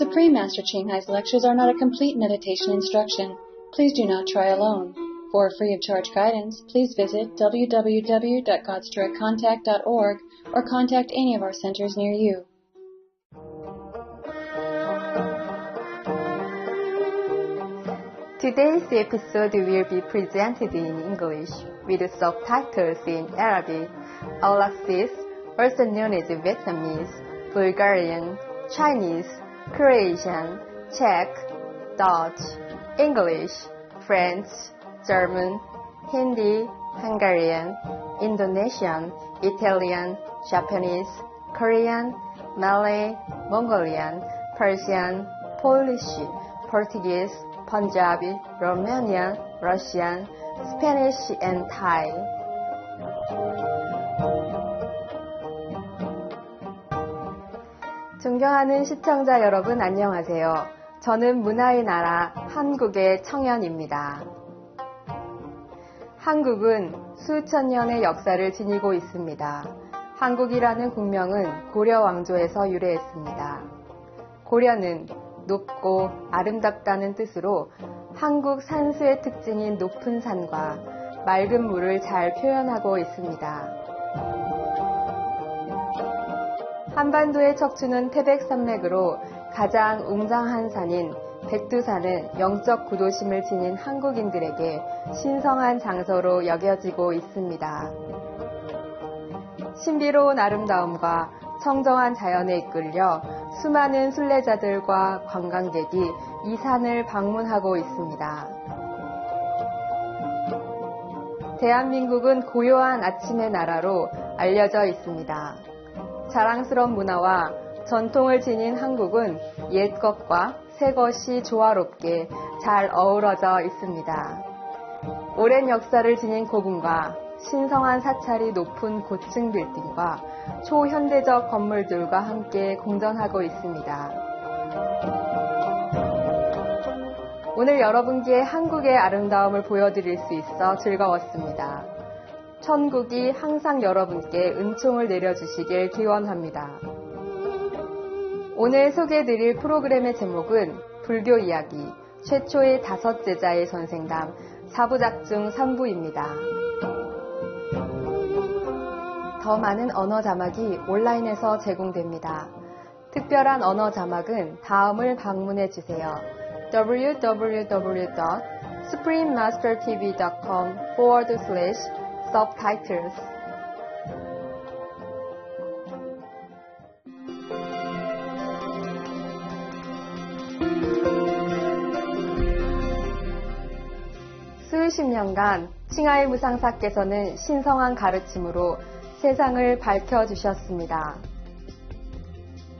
Supreme Master Ching Hai's lectures are not a complete meditation instruction. Please do not try alone. For free of charge guidance, please visit www.godsdirectcontact.org or contact any of our centers near you. Today's episode will be presented in English with subtitles in Arabic, Alaxis, also known as Vietnamese, Bulgarian, Chinese, Croatian, Czech, Dutch, English, French, German, Hindi, Hungarian, Indonesian, Italian, Japanese, Korean, Malay, Mongolian, Persian, Polish, Portuguese, Punjabi, Romanian, Russian, Spanish, and Thai. 존경하는 시청자 여러분 안녕하세요. 저는 문화의 나라 한국의 청년입니다. 한국은 수천 년의 역사를 지니고 있습니다. 한국이라는 국명은 고려 왕조에서 유래했습니다. 고려는 높고 아름답다는 뜻으로 한국 산수의 특징인 높은 산과 맑은 물을 잘 표현하고 있습니다. 한반도의 척추는 태백산맥으로 가장 웅장한 산인 백두산은 영적 구도심을 지닌 한국인들에게 신성한 장소로 여겨지고 있습니다. 신비로운 아름다움과 청정한 자연에 이끌려 수많은 순례자들과 관광객이 이 산을 방문하고 있습니다. 대한민국은 고요한 아침의 나라로 알려져 있습니다. 자랑스러운 문화와 전통을 지닌 한국은 옛것과 새것이 조화롭게 잘 어우러져 있습니다. 오랜 역사를 지닌 고궁과 신성한 사찰이 높은 고층 빌딩과 초현대적 건물들과 함께 공존하고 있습니다. 오늘 여러분께 한국의 아름다움을 보여드릴 수 있어 즐거웠습니다. 천국이 항상 여러분께 은총을 내려주시길 기원합니다. 오늘 소개해드릴 프로그램의 제목은 불교 이야기, 최초의 5제자의 전생담 4부작 중 3부입니다. 더 많은 언어 자막이 온라인에서 제공됩니다. 특별한 언어 자막은 다음을 방문해주세요. www.suprememastertv.com/subtitles 수십 년간 칭하이 무상사께서는 신성한 가르침으로 세상을 밝혀주셨습니다.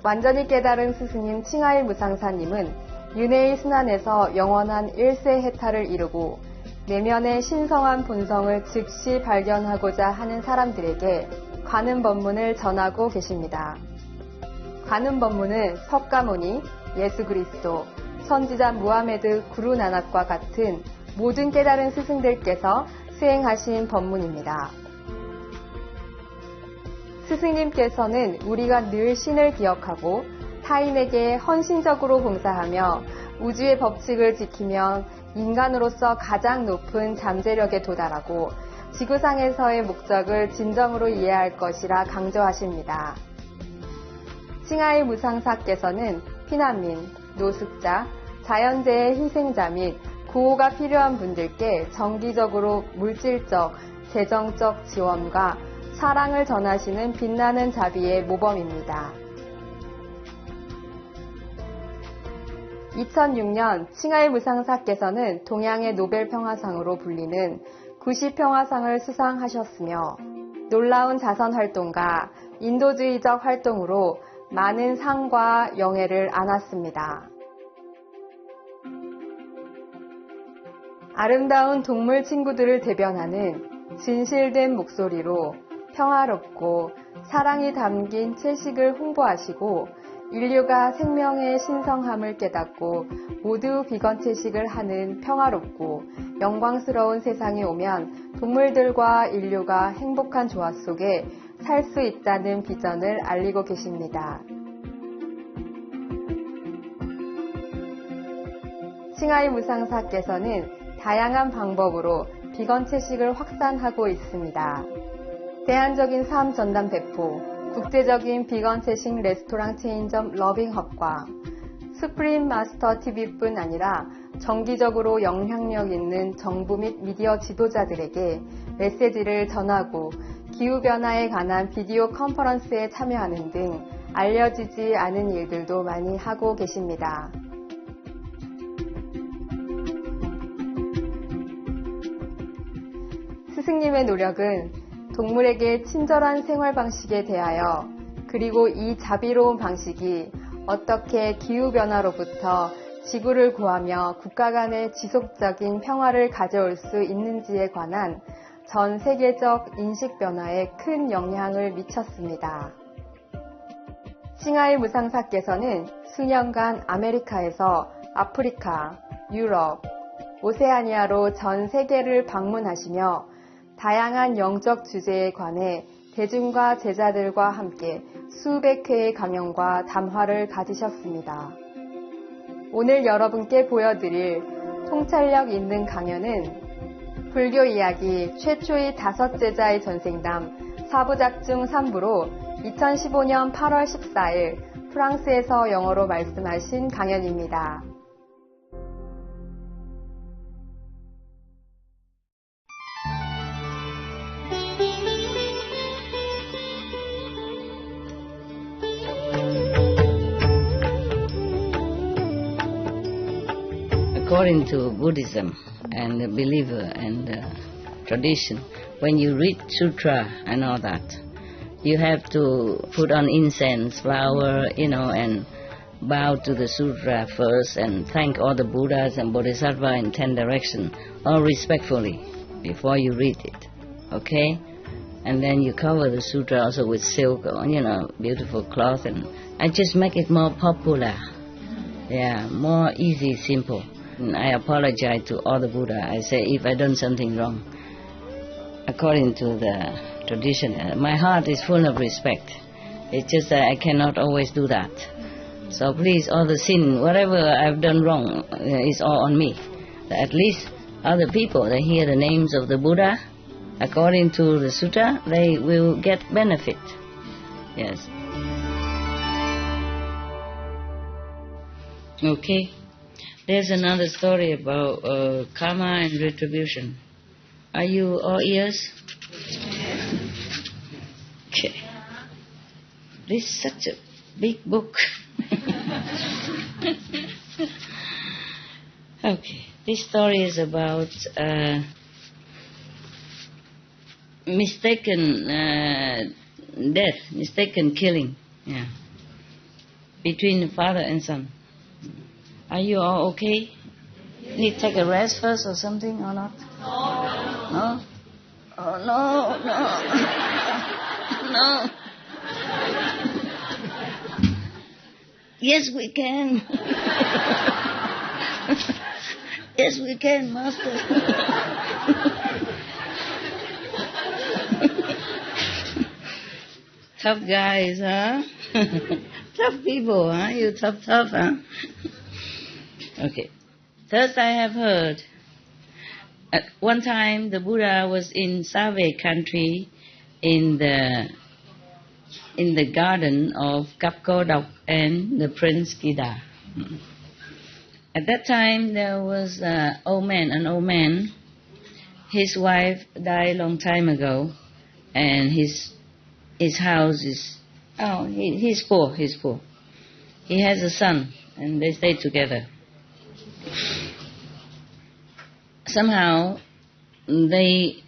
완전히 깨달은 스승님 칭하이 무상사님은 윤회의 순환에서 영원한 일세 해탈을 이루고 내면의 신성한 본성을 즉시 발견하고자 하는 사람들에게 관음법문을 전하고 계십니다. 관음법문은 석가모니, 예수 그리스도, 선지자 무하메드 구루 나낙과 같은 모든 깨달은 스승들께서 수행하신 법문입니다. 스승님께서는 우리가 늘 신을 기억하고 타인에게 헌신적으로 봉사하며 우주의 법칙을 지키며 인간으로서 가장 높은 잠재력에 도달하고 지구상에서의 목적을 진정으로 이해할 것이라 강조하십니다. 칭하이 무상사께서는 피난민, 노숙자, 자연재해 희생자 및 구호가 필요한 분들께 정기적으로 물질적, 재정적 지원과 사랑을 전하시는 빛나는 자비의 모범입니다. 2006년 칭하이 무상사께서는 동양의 노벨평화상으로 불리는 구시평화상을 수상하셨으며 놀라운 자선활동과 인도주의적 활동으로 많은 상과 영예를 안았습니다. 아름다운 동물 친구들을 대변하는 진실된 목소리로 평화롭고 사랑이 담긴 채식을 홍보하시고 인류가 생명의 신성함을 깨닫고 모두 비건 채식을 하는 평화롭고 영광스러운 세상이 오면 동물들과 인류가 행복한 조화 속에 살 수 있다는 비전을 알리고 계십니다. 칭하이 무상사께서는 다양한 방법으로 비건 채식을 확산하고 있습니다. 대안적인 삶 전담 배포, 국제적인 비건 채식 레스토랑 체인점 러빙헙과 수프림 마스터 TV뿐 아니라 정기적으로 영향력 있는 정부 및 미디어 지도자들에게 메시지를 전하고 기후변화에 관한 비디오 컨퍼런스에 참여하는 등 알려지지 않은 일들도 많이 하고 계십니다. 스승님의 노력은 동물에게 친절한 생활 방식에 대하여 그리고 이 자비로운 방식이 어떻게 기후변화로부터 지구를 구하며 국가 간의 지속적인 평화를 가져올 수 있는지에 관한 전 세계적 인식 변화에 큰 영향을 미쳤습니다. 칭하이 무상사께서는 수년간 아메리카에서 아프리카, 유럽, 오세아니아로 전 세계를 방문하시며 다양한 영적 주제에 관해 대중과 제자들과 함께 수백 회의 강연과 담화를 가지셨습니다. 오늘 여러분께 보여드릴 통찰력 있는 강연은 불교 이야기 최초의 5제자의 전생담 4부작 중 3부로 2015년 8월 14일 프랑스에서 영어로 말씀하신 강연입니다. According to Buddhism and the believer and the tradition, when you read sutra and all that, you have to put on incense, flower, and bow to the sutra first and thank all the Buddhas and Bodhisattvas in 10 directions, all respectfully, before you read it, okay? And then you cover the sutra also with silk or, beautiful cloth, and I just make it more popular, more easy, simple. And I apologize to all the Buddha. I say if I done something wrong, according to the tradition, my heart is full of respect. It's just that I cannot always do that. So please, all the sin, whatever I've done wrong, is all on me. At least other people, they hear the names of the Buddha, according to the sutta, they will get benefit. Yes. Okay. There's another story about karma and retribution. Are you all ears? Okay. This is such a big book. Okay. This story is about mistaken death, mistaken killing, between father and son. Are you all okay? Need to take a rest first or something or not? No? Oh, no. No. Yes, we can. Yes, we can, Master. Tough guys, huh? Tough people, huh? You tough, huh? Okay. Thus I have heard. At one time the Buddha was in Save country in the garden of Kapkodok and the Prince Kida. At that time there was an old man. His wife died a long time ago, and his house is he's poor. He has a son, and they stay together. Somehow they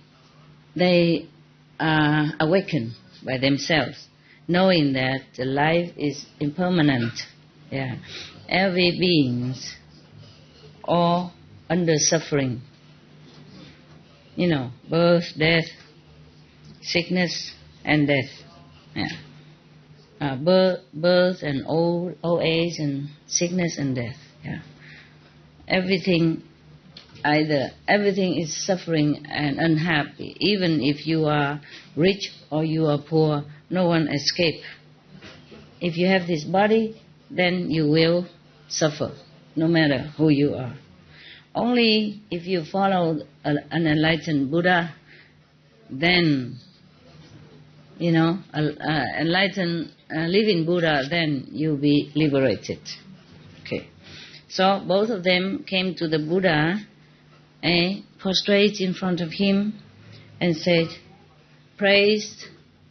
are awakened by themselves, knowing that life is impermanent. Every beings all under suffering. Birth, death, sickness, and death. Birth and old age and sickness and death. Everything is suffering and unhappy. Even if you are rich or you are poor, no one escapes. If you have this body, then you will suffer, no matter who you are. Only if you follow an enlightened Buddha, then, enlightened living Buddha, then you'll be liberated. Okay. So both of them came to the Buddha, prostrate in front of him, and said, "Praised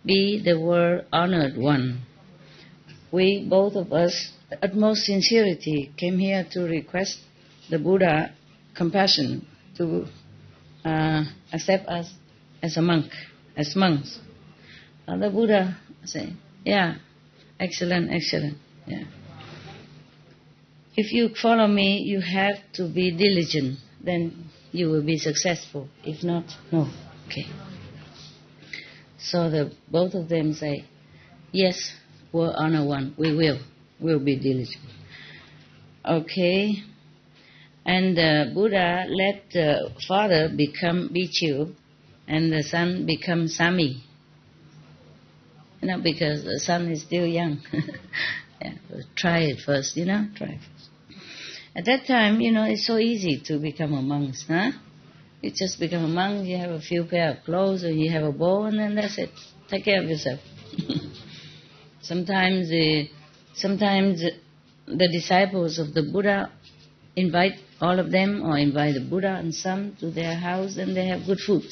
be the world honored one. We, both of us, utmost sincerity, came here to request the Buddha compassion to accept us as a monk, as monks." And the Buddha said, "Yeah, excellent, yeah. If you follow me, you have to be diligent, then you will be successful. If not, no." Okay. So both of them say, "Yes, we'll honor one. We'll be diligent." Okay. And the Buddha let the father become Bhikkhu and the son become Sami. Because the son is still young. Yeah, try it first, try it first. At that time, it's so easy to become a monk, huh? You just become a monk, you have a few pair of clothes, and you have a bow, and then that's it. Take care of yourself. Sometimes the disciples of the Buddha invite all of them, or invite the Buddha and some to their house, and they have good food,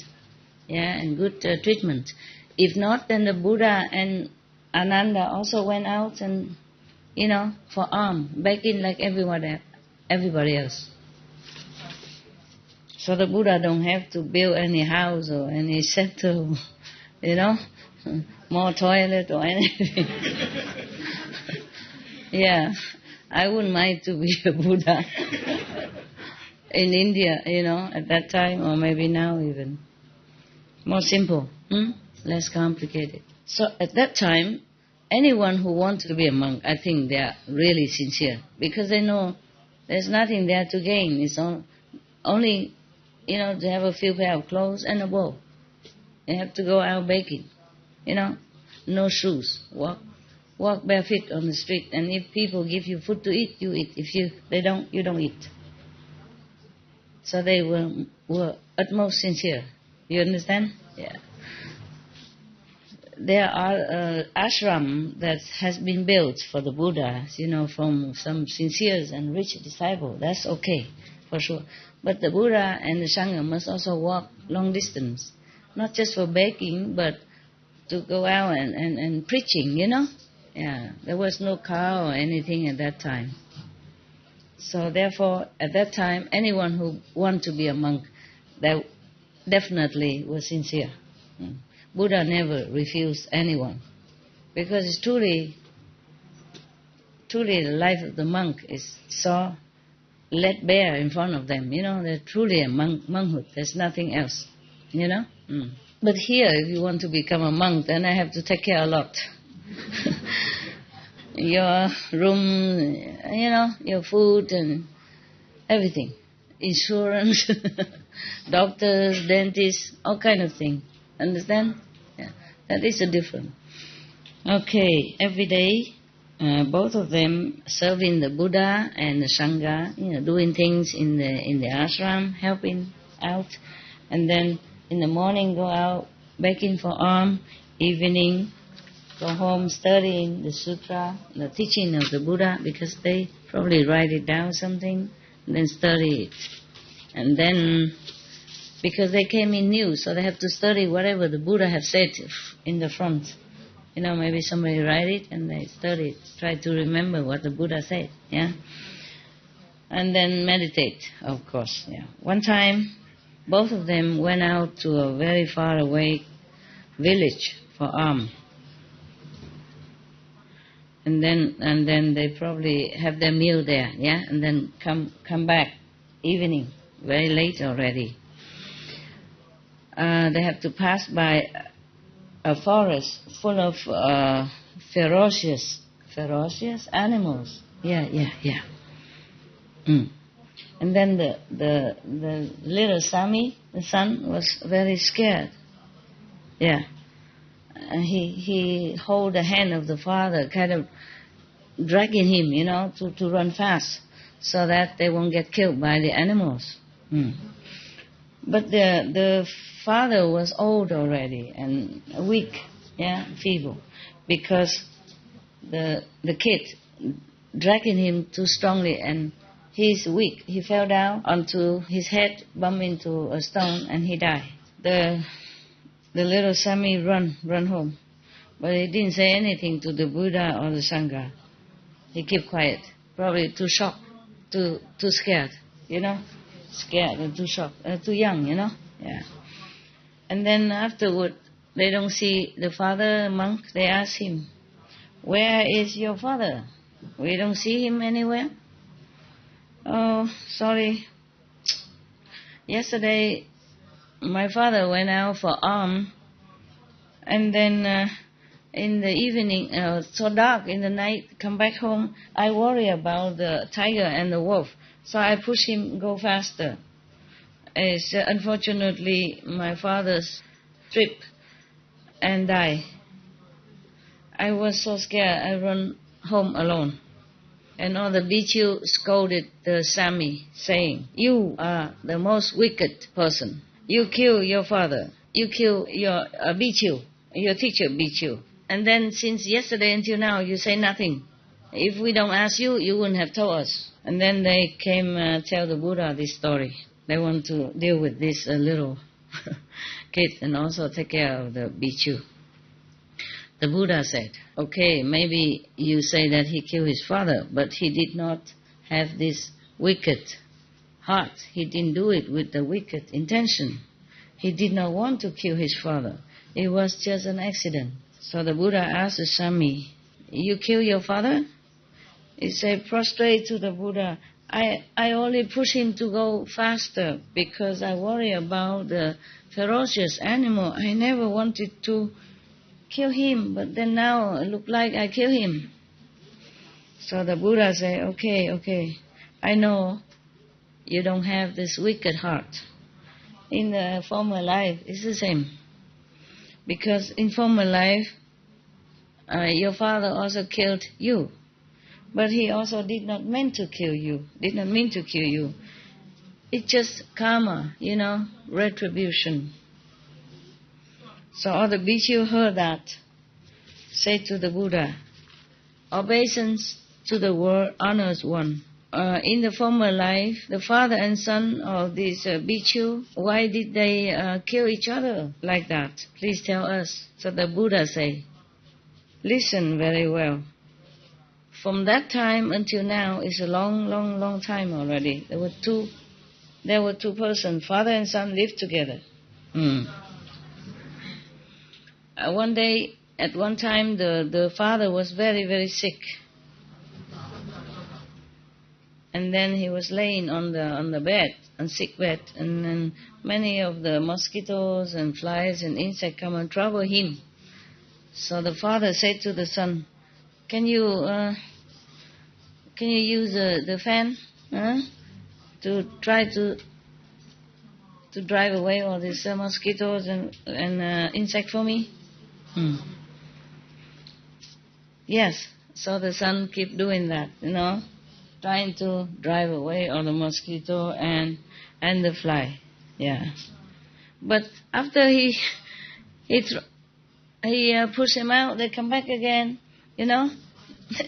and good treatment. If not, then the Buddha and Ananda also went out and, for alms, begging like everybody else. So the Buddha don't have to build any house or any center, more toilet or anything. Yeah, I wouldn't mind to be a Buddha in India, at that time, or maybe now even. More simple, less complicated. So at that time, anyone who wants to be a monk, I think they are really sincere, because they know there's nothing there to gain. It's only, to have a few pair of clothes and a bow. You have to go out begging, no shoes, walk barefoot on the street, and if people give you food to eat, you eat. If they don't, you don't eat. So they were utmost sincere. You understand? Yeah. There are ashram that has been built for the Buddhas, from some sincere and rich disciple. That's okay, for sure. But the Buddha and the Sangha must also walk long distance, not just for begging, but to go out and preaching, Yeah, there was no car or anything at that time. So therefore, at that time, anyone who wanted to be a monk, they definitely was sincere. Buddha never refused anyone, because it's truly the life of the monk is so laid bare in front of them. They're truly a monkhood. There's nothing else. But here, if you want to become a monk, then I have to take care a lot. Your room, your food and everything, insurance, doctors, dentists, all kind of things. Understand? Yeah, that is a difference. Okay, every day, both of them serving the Buddha and the Sangha, doing things in the ashram, helping out, and then in the morning go out begging for alms, evening go home studying the sutra, the teaching of the Buddha, because they probably write it down something and then study it, and then. Because they came in new, so they have to study whatever the Buddha have said in the front. Maybe somebody write it and they study it, try to remember what the Buddha said, yeah? And then meditate, of course, yeah. One time, both of them went out to a very far away village for alms. And then they probably have their meal there, yeah? And then come back evening, very late already. They have to pass by a forest full of ferocious animals. Yeah. And then the little Sami, the son, was very scared. Yeah. He hold the hand of the father, kind of dragging him, to run fast so that they won't get killed by the animals. But the father was old already and weak, feeble, because the kid dragging him too strongly, and he's weak. He fell down onto his head, bumped into a stone, and he died. The little Sami run home, but he didn't say anything to the Buddha or the Sangha. He kept quiet, probably too shocked, too scared, scared and too shocked, too young, yeah. And then afterward, they don't see the father monk. They ask him, "Where is your father? We don't see him anywhere." "Oh, sorry. Yesterday, my father went out for alms, and then in the evening, so dark in the night, come back home. I worry about the tiger and the wolf, so I push him go faster. Unfortunately, my father's trip and die. I was so scared, I run home alone." And all the bhikkhu scolded the Sami, saying, "You are the most wicked person. You kill your father. You kill your bhikkhu, your teacher bhikkhu. And then since yesterday until now, you say nothing. If we don't ask you, you wouldn't have told us." And then they came tell the Buddha this story. They want to deal with this little kid and also take care of the bhikkhu. The Buddha said, "Okay, maybe you say that he killed his father, but he did not have this wicked heart. He didn't do it with the wicked intention. He did not want to kill his father. It was just an accident." So the Buddha asked the Sami, "You kill your father?" He said, prostrate to the Buddha, I only push him to go faster because I worry about the ferocious animal. I never wanted to kill him, but then now it look like I kill him." So the Buddha said, okay, I know you don't have this wicked heart. In the former life, it's the same. Because in former life, your father also killed you. But he also did not mean to kill you. It's just karma, retribution. So all the bhikkhu heard that, said to the Buddha, "Obeisance to the world honors one. In the former life, the father and son of this bhikkhu, why did they kill each other like that? Please tell us." So the Buddha said, "Listen very well. From that time until now is a long time already. There were two persons, father and son, lived together. One day, at one time, the father was very, very sick. And then he was laying on the bed, on sick bed, and then many of the mosquitoes and flies and insects come and trouble him. So the father said to the son, Can you use the fan to try to drive away all these mosquitoes and insects for me?" Yes. So the son kept doing that, trying to drive away all the mosquito and the fly. Yeah. But after he pushed him out, they come back again,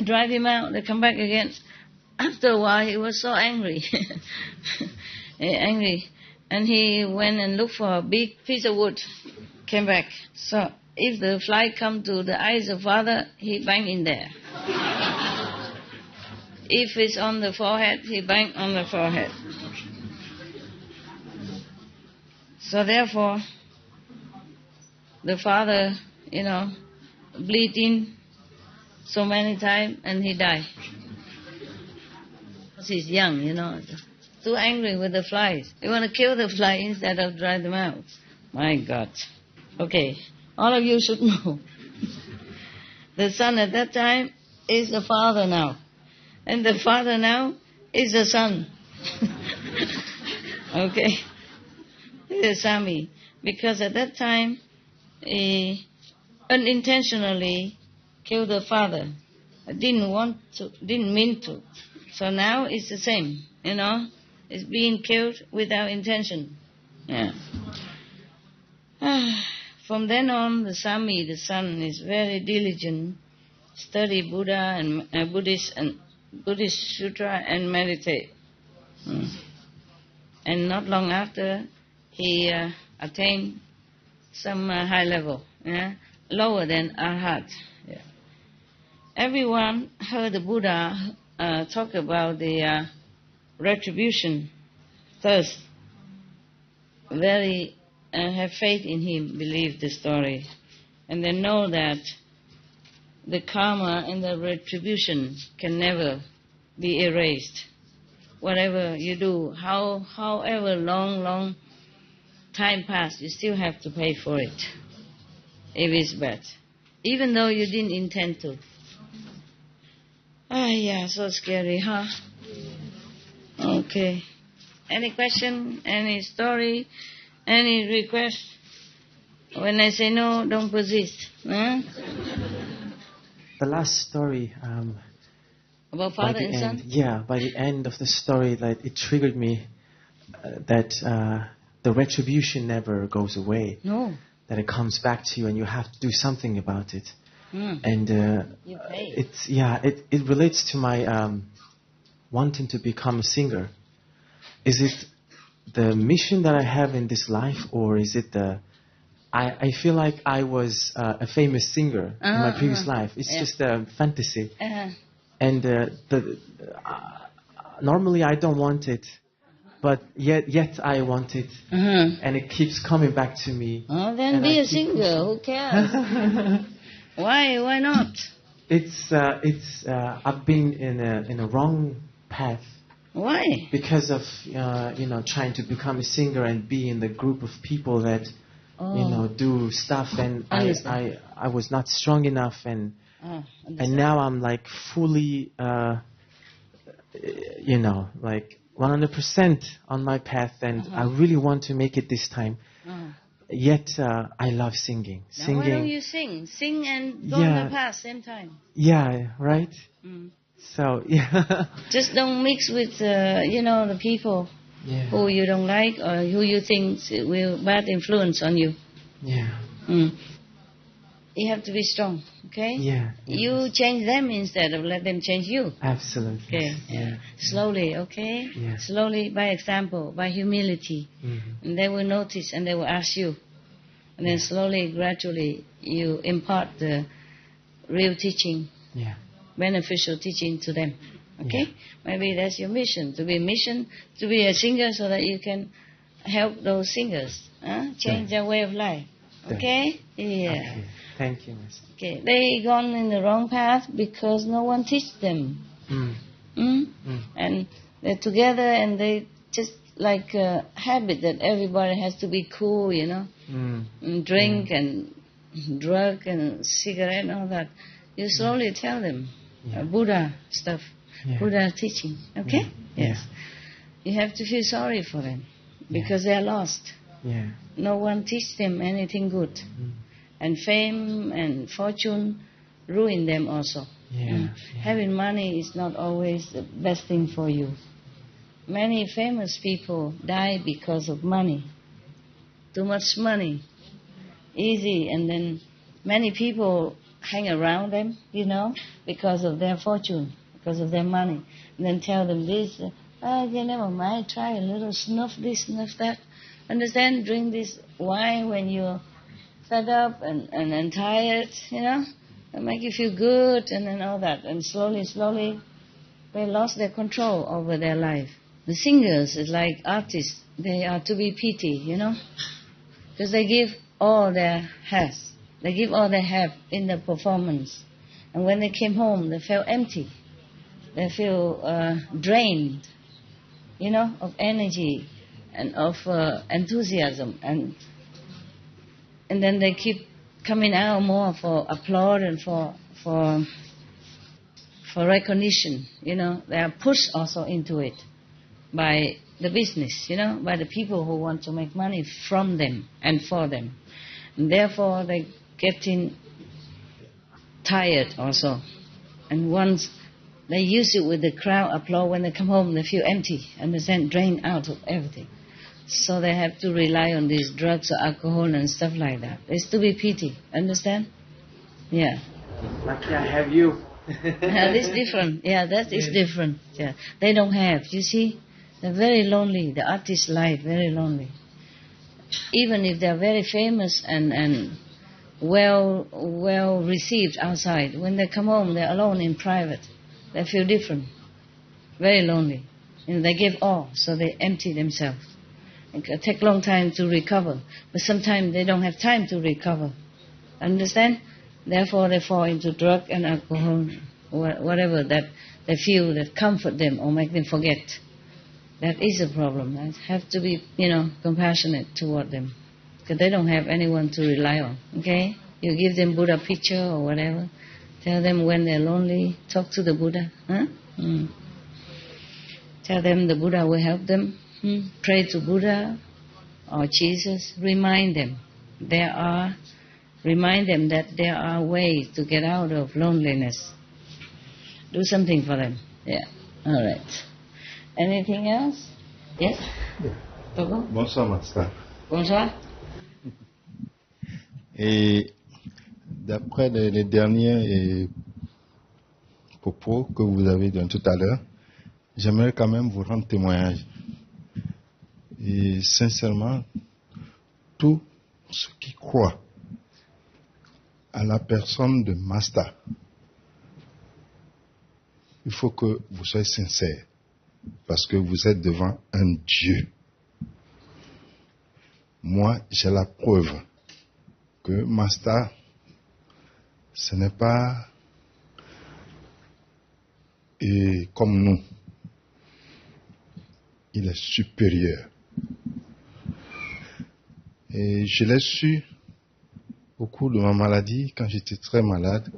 drive him out, they come back again. After a while, he was so angry. Angry. And he went and looked for a big piece of wood, came back. So if the fly come to the eyes of father, he bang in there. If it's on the forehead, he bang on the forehead. So therefore, the father, bleeding so many times and he died. Because he's young, too angry with the flies. You want to kill the fly instead of drive them out. My God. Okay, all of you should know. The son at that time is the father now. And the father now is the son. Okay? The Sami. Because at that time, he unintentionally killed the father. I didn't mean to. So now it's the same, It's being killed without intention. Yeah. From then on, the Sami, the son, is very diligent, study Buddha and Buddhist sutra and meditate. And not long after, he attained some high level, lower than Arhat. Yeah. Everyone heard the Buddha talk about the retribution, thus very have faith in him, believe the story, and they know that the karma and the retribution can never be erased. Whatever you do, however long time pass, you still have to pay for it if it's bad, even though you didn't intend to. Yeah, so scary, huh? Okay. Any question? Any story? Any request? When I say no, don't persist. Huh? The last story. About father and son? Yeah, by the end of the story, it triggered me that the retribution never goes away. No. That it comes back to you, and you have to do something about it. And you pay. It relates to my wanting to become a singer. Is it the mission that I have in this life, or is it I feel like I was a famous singer in my previous life. It's just a fantasy. And normally I don't want it, but yet I want it, and it keeps coming back to me. Oh, then be a singer. Who cares? Why not? It's I've been in a wrong path. Why? Because of trying to become a singer and be in the group of people that do stuff, and I was not strong enough, and now I'm fully 100% on my path, and I really want to make it this time. Yet I love singing. Now why don't you sing? Sing and go on the path same time. Yeah, right? So, yeah. Just don't mix with, the people who you don't like or who you think will bad influence on you. Yeah. You have to be strong, okay? Yeah. You change them instead of let them change you. Absolutely. Okay. Yeah. Slowly, okay? Yeah. Slowly, by example, by humility. And they will notice and they will ask you. And then slowly, gradually, you impart the real teaching. Yeah. Beneficial teaching to them. Okay? Yeah. Maybe that's your mission. To be a singer so that you can help those singers. Change their way of life. Okay? Yeah. Okay. Thank you, Miss. Okay. They gone in the wrong path because no one teach them. And they're together and they just like a habit that everybody has to be cool, and drink and drug and cigarette and all that. You slowly tell them Buddha stuff, Buddha teaching. Okay? Yes. You have to feel sorry for them because they are lost. Yeah. No one teach them anything good. And fame and fortune ruin them also. Having money is not always the best thing for you. Many famous people die because of money. Too much money. Easy. And then many people hang around them, because of their fortune, because of their money. And then tell them this, never mind, try a little, snuff this, snuff that. Understand? Drink this wine when you're fed up and tired, and make you feel good, and then all that. And slowly, they lost their control over their life. The singers is like artists. They are to be pitied, because they give all their have. They give all they have in the performance. And when they came home, they felt empty. They feel drained, of energy and of enthusiasm. And then they keep coming out more for applause and for recognition. They are pushed also into it by the business, by the people who want to make money from them and for them. And therefore, they getting tired also. And once they use it with the crowd applause, when they come home they feel empty, understand, drained out of everything. So they have to rely on these drugs or alcohol and stuff like that. It's to be pity, understand? Yeah. Lucky I have you. This different. Yeah, that is different. Yeah. They don't have, you see? They're very lonely. The artist life, very lonely. Even if they're very famous and well received outside, when they come home, they're alone in private. They feel different, very lonely. And they give all, so they empty themselves. It can take a long time to recover, but sometimes they don't have time to recover. Understand? Therefore, they fall into drug and alcohol, whatever that they feel that comfort them or make them forget. That is a problem. I have to be, compassionate toward them, because they don't have anyone to rely on. Okay? You give them Buddha picture or whatever. Tell them when they're lonely, talk to the Buddha. Huh? Tell them the Buddha will help them. Pray to Buddha or Jesus. Remind them that there are ways to get out of loneliness. Do something for them. Yeah. All right. Anything else? Yes? Togo? Bonsoir, Master. Bonsoir. Et d'après les derniers propos que vous avez donnés tout à l'heure, j'aimerais quand même vous rendre témoignage. Et sincèrement, tous ceux qui croient à la personne de Master, il faut que vous soyez sincères, parce que vous êtes devant un Dieu. Moi, j'ai la preuve que Master, ce n'est pas comme nous. Il est supérieur. Et je l'ai su au cours de ma maladie, quand j'étais très malade.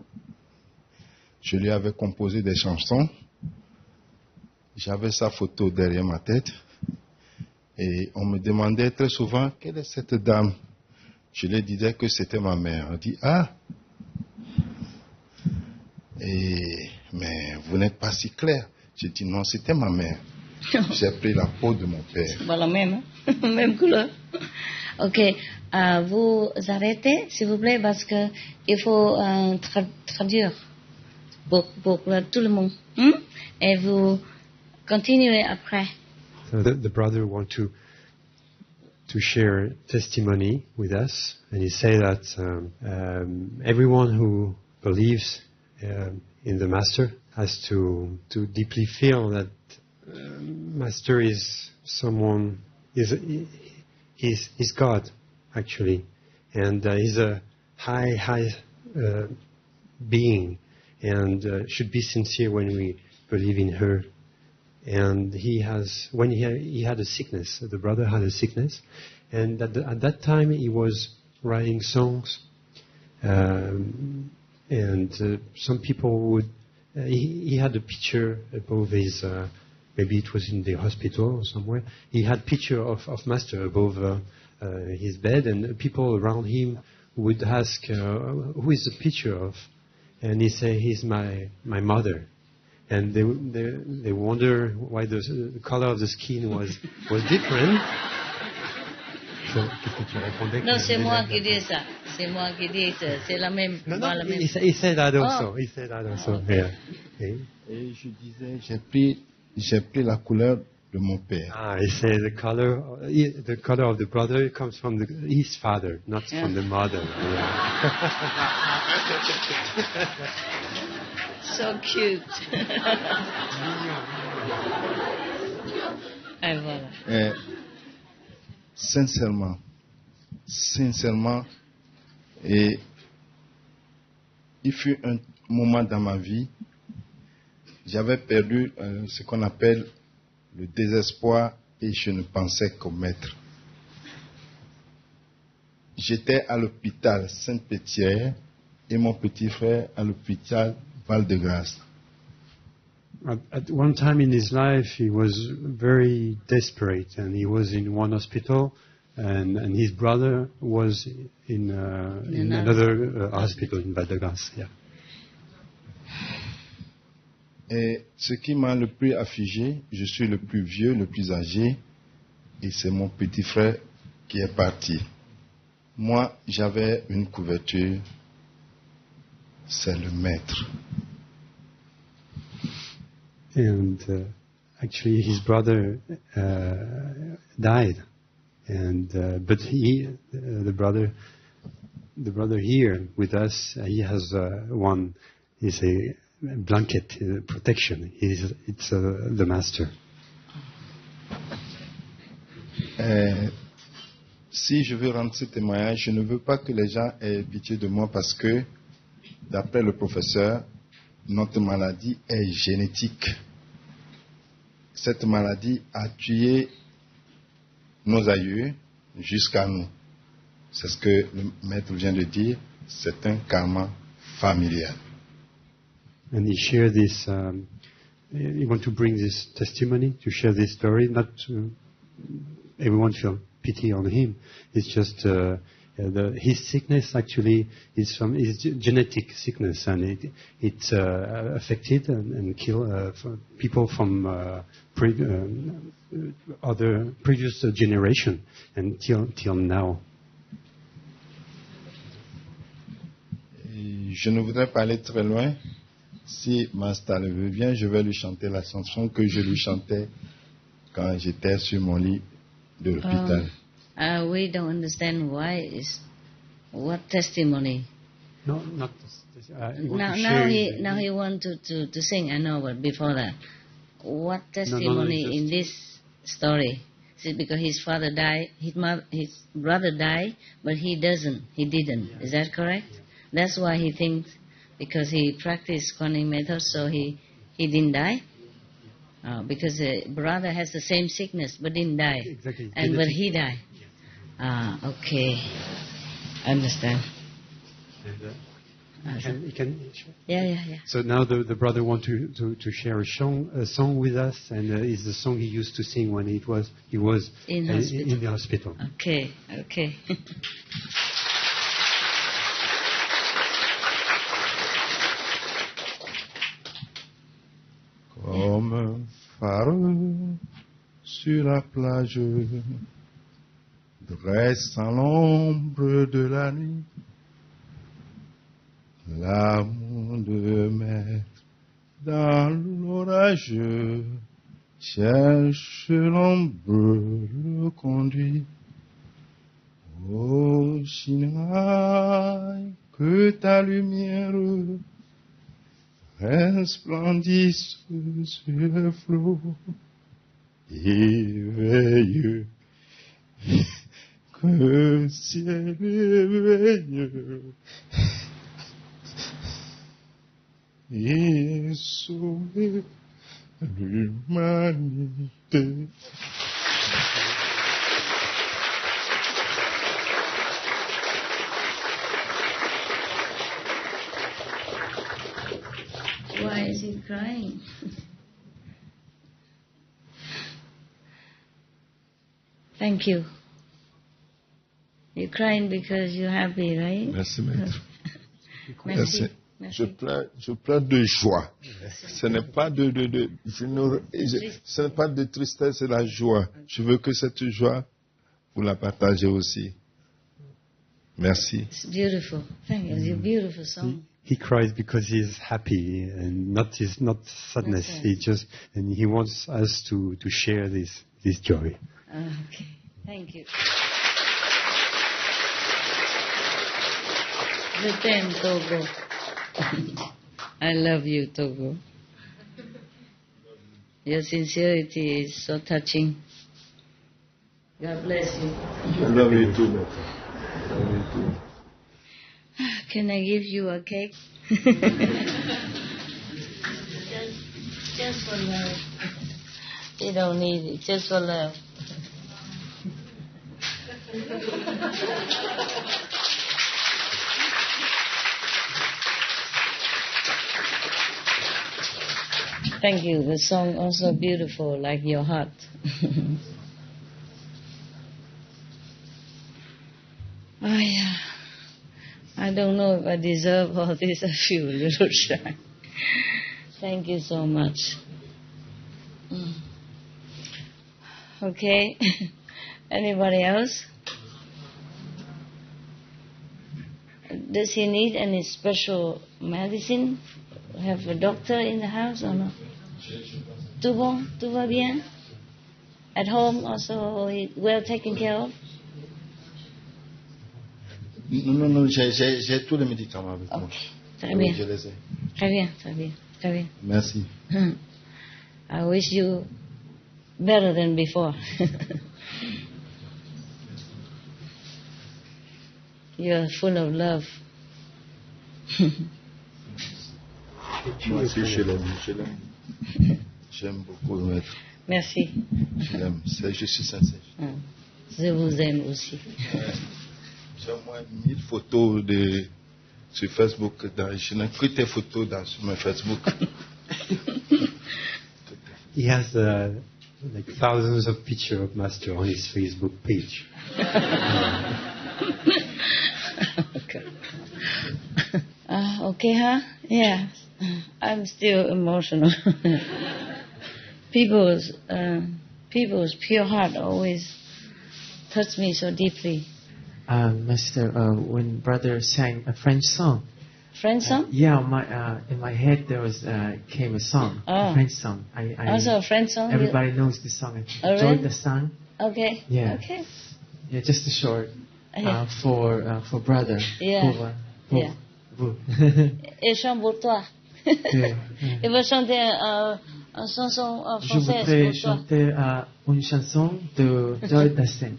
Je lui avais composé des chansons. J'avais sa photo derrière ma tête. Et on me demandait très souvent, quelle est cette dame? Je lui disais que c'était ma mère. On dit, ah, mais vous n'êtes pas si clair. J'ai dit, non, c'était ma mère. J'ai pris la peau de mon père. C'est pas la même, hein? Même couleur. Ok, vous arrêtez, s'il vous plaît, parce que il faut traduire pour tout le monde. Et vous continuez après. So the brother want to share testimony with us, and he say that everyone who believes in the Master has to deeply feel that Master is someone is God actually, and he's a high being, and should be sincere when we believe in her. And he had a sickness. The brother had a sickness, and at that time he was writing songs, and some people would. He had a picture above his. Maybe it was in the hospital or somewhere. He had picture of Master above his bed, and people around him would ask, "Who is the picture of?" And he say, "He's my mother." And they wonder why the color of the skin was different. Non, c'est moi qui dis ça. C'est moi qui dis ça. C'est la même. No, pas la même. he said that also. Oh. He said that also. Yeah. Okay. Et je disais, j'ai pris la couleur de mon père. He said the color of the brother comes from his father, not from the mother. Yeah. So cute. Et voilà. Et sincèrement, et il fut un moment dans ma vie, j'avais perdu ce qu'on appelle le désespoir et je ne pensais qu'au maître. J'étais à l'hôpital Sainte-Pétière et mon petit frère à l'hôpital Val-de-Grâce. At one time in his life, he was very desperate, and he was in one hospital, and his brother was in another hospital in Val-de-Grâce. Yeah. Et ce qui m'a le plus affligé, je suis le plus vieux, le plus âgé, et c'est mon petit frère qui est parti. Moi, j'avais une couverture, c'est le maître. And actually, his brother died, and but the brother here with us, he has one is a blanket protection. It's the master. Si je veux rendre ce témoignage, je ne veux pas que les gens aient pitié de moi parce que, d'après le professeur, notre maladie est génétique. Cette maladie a tué nos aïeux jusqu'à nous. C'est ce que le maître vient de dire, c'est un karma familial. And he shared this. He want to bring this testimony to share this story. Not to everyone feel pity on him. It's just his sickness actually is genetic sickness, and it affected and killed people from other previous generation until now. Je ne voudrais pas aller très loin. Si Master le veut bien, je vais lui chanter la chanson que je lui chantais quand j'étais sur mon lit de l'hôpital. We don't understand what testimony. No, not. Now he wants to sing. I know, but before that, what testimony in this story? Is it because his father died, his brother died, but he didn't? Is that correct? That's why he thinks because he practiced Kuan method, so he didn't die. Because the brother has the same sickness but didn't die, Exactly. but he died. Okay, understand. And, you can. Yeah. So now the brother wants to share a song with us, and it's the song he used to sing when he was In the hospital. Okay. Comme un phare sur la plage, dresse à l'ombre de la nuit, l'amour de maître dans l'orage, cherche l'ombre, le conduit. Ô Chine, que ta lumière resplendisse sur le flot, éveille, que le ciel éveille, et sauve l'humanité. Why is he crying? Thank you. You're crying because you're happy, right? Merci, maître. Merci. Je pleure de joie. Ce n'est pas ce n'est pas de tristesse, c'est la joie. Je veux que cette joie, vous la partagez aussi. Merci. It's beautiful. Thank you. It's a beautiful song. He cries because he's happy and not sadness. Okay. He wants us to share this joy. Okay. Thank you. Je t'aime, Togo. I love you, Togo. Your sincerity is so touching. God bless you. I love you too, maître. I love you too. Can I give you a cake? just for love. You don't need it, just for love. Thank you. The song also beautiful, like your heart. I don't know if I deserve all this. I feel a little shy. Thank you so much. Okay. Anybody else? Does he need any special medicine? Have a doctor in the house or not? Tout bon? Tout va bien? At home also well taken care of? Non, j'ai tous les médicaments avec moi. Okay. Très bien. Je les ai. Très bien, très bien, très bien. Merci. I wish you better than before. You're full of love. Moi aussi, je l'aime. J'aime beaucoup le maître. Merci. Je l'aime. Je suis sincère. Je vous aime aussi. J'ai au moins 1000 photos sur Facebook. Je n'ai que tes photos sur mon Facebook. He has like thousands of pictures of Master on his Facebook page. Okay. Okay, huh? Yeah. I'm still emotional. People's pure heart always touch me so deeply. Master, when brother sang a French song. French song? Yeah, in my head there was came a song, a French song. Also a French song? Everybody knows this song. Oh, Joy really? the Sun. Okay. Yeah. Okay. Yeah, just a short Yeah. for brother. Yeah. Pour Yeah. vous. Et chante pour toi. Yeah. Il va chanter une chanson Je française voudrais pour toi. chanter une chanson de Joy Dassin.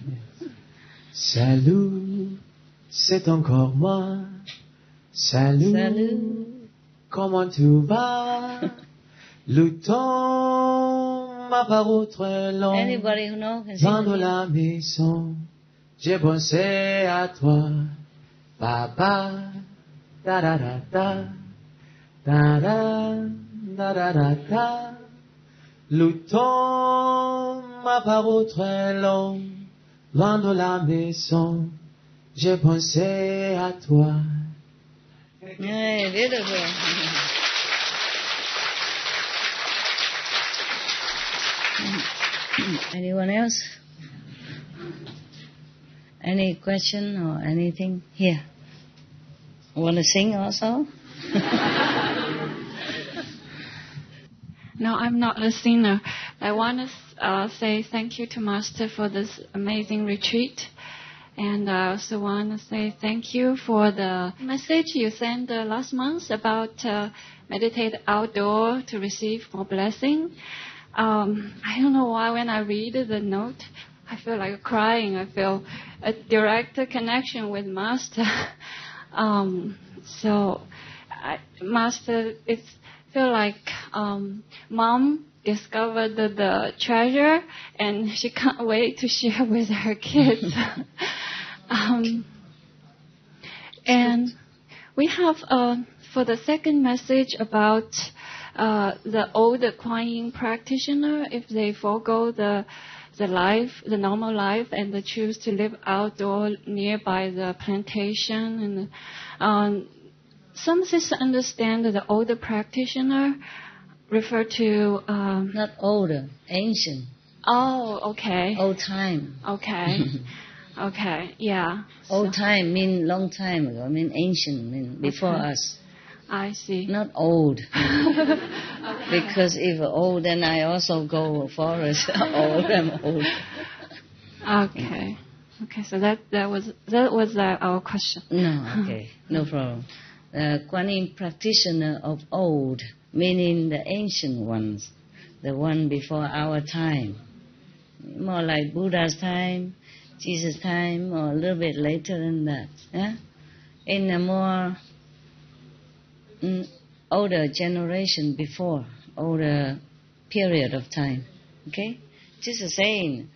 Salut, c'est encore moi. Salut, Salut. comment tu vas? Le temps m'a paru très long. Anybody who knows can sing Dans with me? la maison, j'ai pensé à toi. Papa, da da da da, da da da da da da. Le temps m'a paru très long. Loin de la maison, j'ai pensé à toi. Yeah, beautiful. Anyone else? Any question or anything? Here. Want to sing also? No, I'm not a singer. I want to say thank you to Master for this amazing retreat. And I also want to say thank you for the message you sent last month about meditate outdoor to receive more blessing. I don't know why when I read the note, I feel like crying. I feel a direct connection with Master. Master, it feel like Mom discovered the treasure and she can't wait to share with her kids. And we have for the second message about the old Kuan Yin practitioner, if they forego the normal life, and they choose to live outdoor nearby the plantation. And some sisters understand that the older practitioner refer to Not older, ancient. Oh, okay. Old time. Okay. Okay, yeah. Old time mean long time ago. Mean ancient, mean before Okay. us. I see. Not old. Because if old, then I also go forest. Old, I'm old. Okay. Okay, so that was our question. No, okay, no problem. Kuan Yin practitioner of old, meaning the ancient ones, the one before our time, more like Buddha's time, Jesus' time, or a little bit later than that. Yeah? In a more older generation before, older period of time. Okay? Just a saying,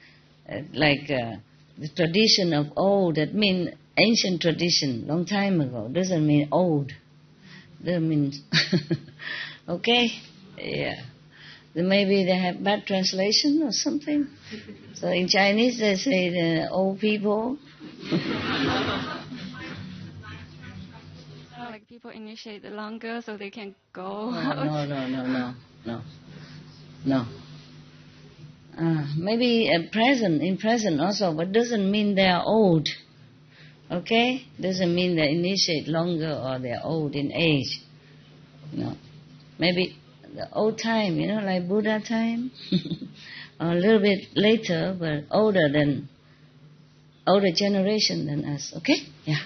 the tradition of old, that means ancient tradition, long time ago, doesn't mean old. That means, okay? Yeah. Then maybe they have bad translation or something. So in Chinese they say the old people. Like people people initiate longer so they can go. No. Maybe in present also, but doesn't mean they are old. Okay? Doesn't mean they initiate longer or they are old in age. No. Maybe the old time, like Buddha time, or a little bit later, but older generation than us. Okay? Yeah.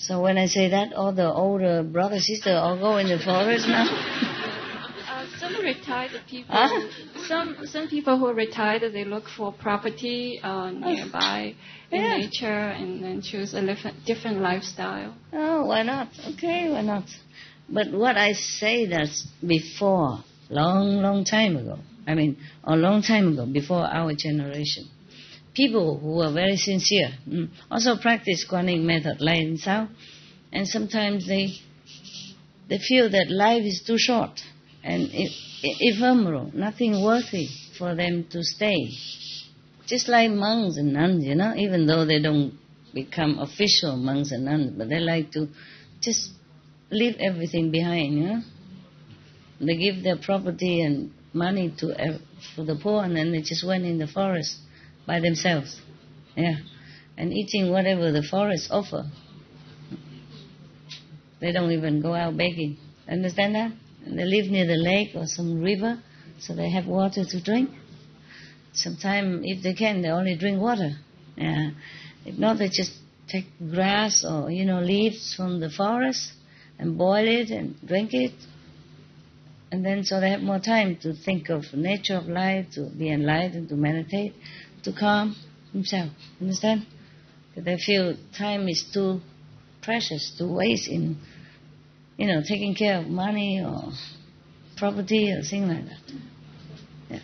So when I say that, all the older brother, sister all go in the forest now. Some retired people, some people who retired, they look for property nearby in nature and then choose a different lifestyle. Oh, why not? Okay, why not? But what I say that's before, long time ago. A long time ago, before our generation. People who are very sincere, also practice Kuan method like in South, and sometimes they feel that life is too short and ephemeral, nothing worthy for them to stay. Just like monks and nuns, even though they don't become official monks and nuns, but they like to just leave everything behind, They give their property and money for the poor, and then they just went in the forest by themselves, and eating whatever the forest offer. They don't even go out begging. Understand that? And they live near the lake or some river, so they have water to drink. Sometimes, if they can, they only drink water. If not, they just take grass or leaves from the forest and boil it and drink it. And then so they have more time to think of the nature of life, to be enlightened, to meditate, to calm themselves. Understand? Because they feel time is too precious to waste in, taking care of money or property or things like that. Yeah.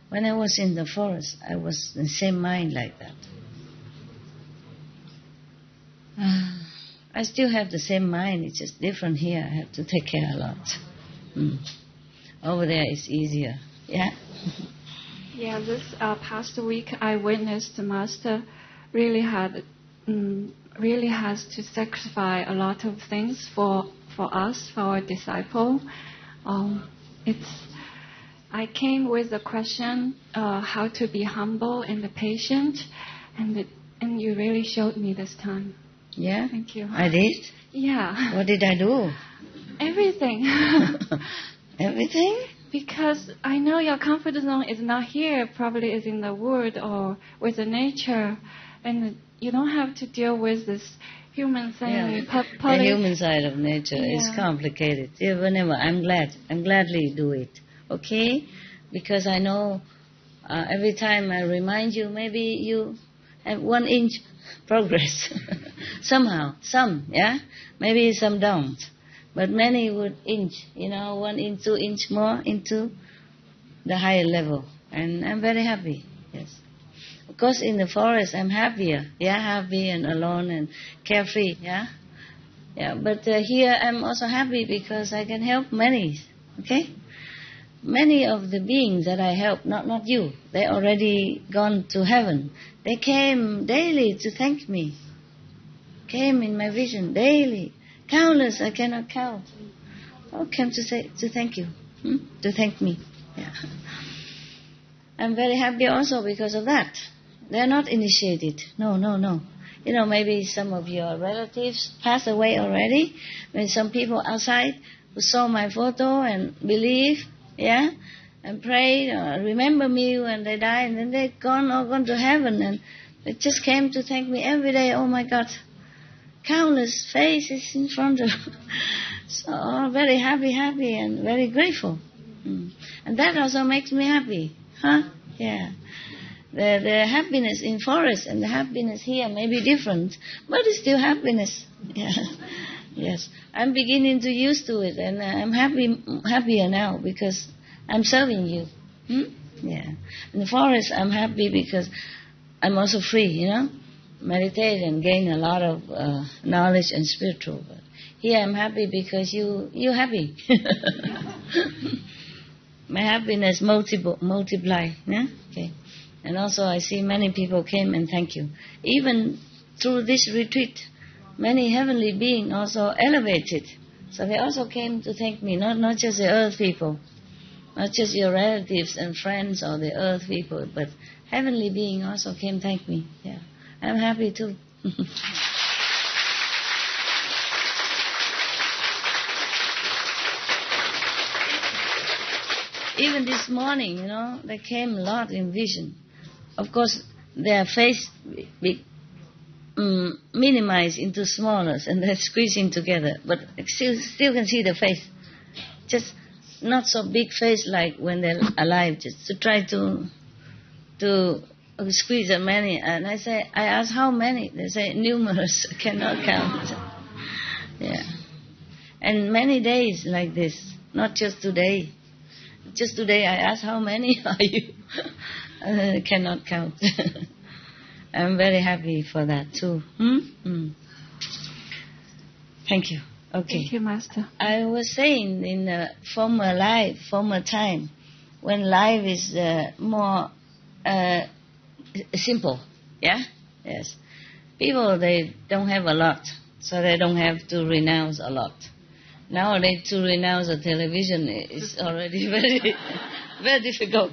When I was in the forest, I was in the same mind like that. I still have the same mind, it's just different here. I have to take care a lot. Over there it's easier. Yeah? Yeah, this past week I witnessed the Master really has to sacrifice a lot of things for us, for our disciple. I came with the question how to be humble and patient, and you really showed me this time. Yeah? Thank you. I did? Yeah. What did I do? Everything. Everything? Because I know your comfort zone is not here, probably is in the wood or with the nature, and you don't have to deal with this human thing. Yeah. The human side of nature is complicated. Whenever I'm gladly do it. Okay? Because I know every time I remind you, maybe you have 1 inch progress. Somehow, maybe some don't. But many would inch, 1 inch, 2 inch more into the higher level. And I'm very happy, yes. Of course, in the forest, I'm happier. Happy and alone and carefree, But here, I'm also happy because I can help many, okay? Many of the beings that I help, not you, they already gone to heaven. They came daily to thank me. Came in my vision daily. Countless, I cannot count. All came to thank you, to thank me. Yeah. I'm very happy also because of that. They're not initiated. No. Maybe some of your relatives passed away already. When some people outside who saw my photo and believe, and prayed, remember me when they died, and then they're gone to heaven, and they just came to thank me every day. Oh my God. Countless faces in front of so very happy and very grateful. And that also makes me happy. Yeah. The happiness in forest and the happiness here may be different, but it's still happiness. Yeah. Yes. I'm beginning to used to it, and I'm happier now because I'm serving you. Yeah. In the forest I'm happy because I'm also free, meditate and gain a lot of knowledge and spiritual. But here I'm happy because you're happy. My happiness multiply. Yeah? Okay. And also I see many people came and thank you. Even through this retreat, many heavenly beings also elevated. So they also came to thank me, not just the earth people, not just your relatives and friends or the earth people, but heavenly beings also came thank me. Yeah, I'm happy too. Even this morning, they came a lot in vision. Of course, their face minimized into smallness and they're squeezing together, but still can see the face. Just not so big face like when they're alive, just to try to squeeze as many. And I ask how many? They say numerous, cannot count. Yeah. And many days like this, not just today. Just today I asked how many are you? Cannot count. I'm very happy for that too. Thank you. Okay. Thank you, Master. I was saying in a former time, when life is more simple, yeah? Yes. People, they don't have a lot, so they don't have to renounce a lot. Nowadays, to renounce a television is already very, very difficult.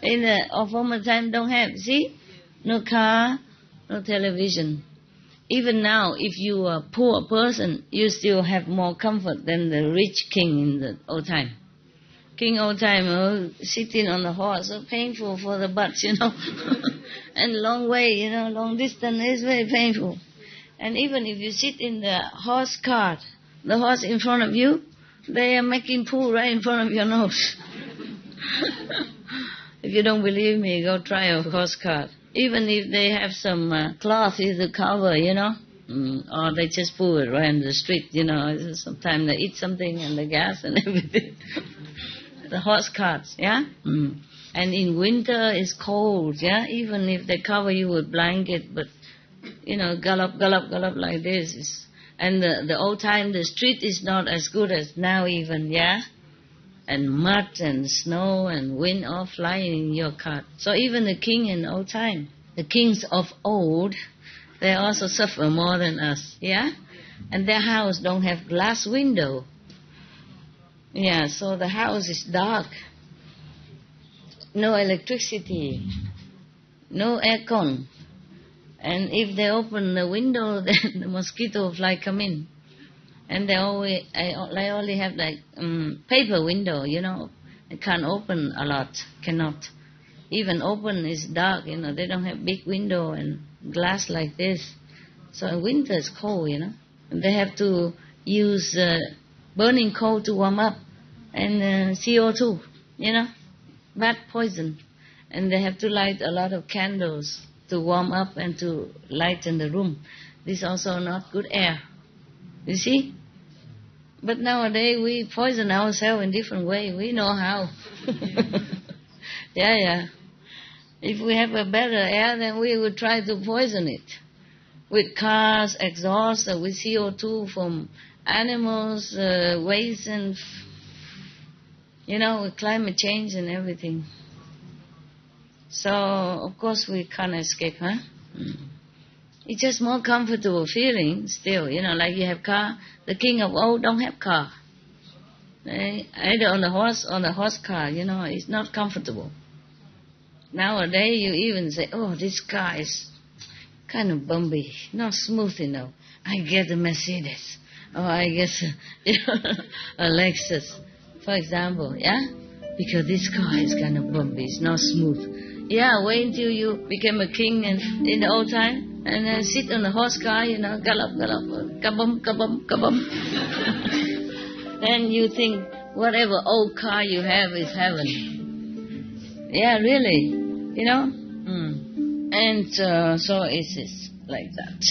In a former time, don't have. See? No car, no television. Even now, if you are a poor person, you still have more comfort than the rich king in the old time. King old time, sitting on the horse, so painful for the butt, and long way, long distance is very painful. And even if you sit in the horse cart, the horse in front of you, they are making poo right in front of your nose. If you don't believe me, go try a horse cart. Even if they have some cloth to cover, or they just put it right in the street, sometimes they eat something and the gas and everything. The horse carts, yeah? And in winter it's cold, yeah? Even if they cover you with blanket, but, gallop like this. And the old time, the street is not as good as now even, yeah? And mud and snow and wind all flying in your cart. So even the king in old time, the kings of old, they also suffer more than us, yeah? And their house don't have glass window. Yeah, so the house is dark. No electricity, no aircon. And if they open the window, then the mosquito fly come in. And they only have paper window, They can't open a lot, cannot. Even open is dark, They don't have big window and glass like this. So in winter it's cold, And they have to use burning coal to warm up and CO2, bad poison. And they have to light a lot of candles to warm up and to lighten the room. This is also not good air. You see? But nowadays we poison ourselves in different way. We know how. Yeah. If we have a better air, then we would try to poison it. With cars, exhaust, with CO2 from animals, waste and, with climate change and everything. So, of course, we can't escape, huh? It's just more comfortable feeling still, like you have car. The king of old don't have car. Either on the horse car, it's not comfortable. Nowadays you even say, oh, this car is kind of bumpy, not smooth enough. I get a Mercedes, or I guess a Lexus, for example, yeah? Because this car is kind of bumpy, it's not smooth. Yeah, wait until you became a king in the old time, and then sit on the horse car, gallop, kabum. Then you think whatever old car you have is heaven. Yeah, really, And so it's like that.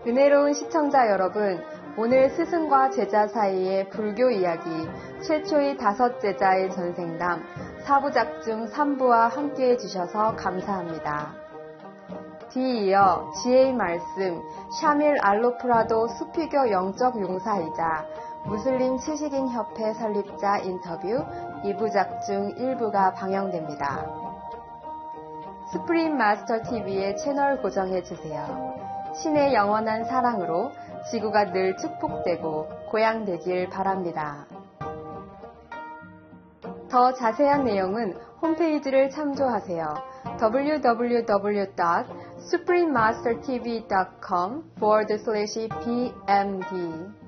은혜로운 시청자 여러분, 오늘 스승과 제자 사이의 불교 이야기 최초의 5 제자의 전생담 4부작 중 3부와 함께 해주셔서 감사합니다. 뒤이어 지혜의 말씀 샤밀 알로프라도 수피교 영적 용사이자 무슬림 치식인 협회 설립자 인터뷰 2부작 중 1부가 방영됩니다. 스프림 마스터 TV의 채널 고정해주세요. 신의 영원한 사랑으로 지구가 늘 축복되고 고양되길 바랍니다. 더 자세한 내용은 홈페이지를 참조하세요. www.suprememastertv.com/bmd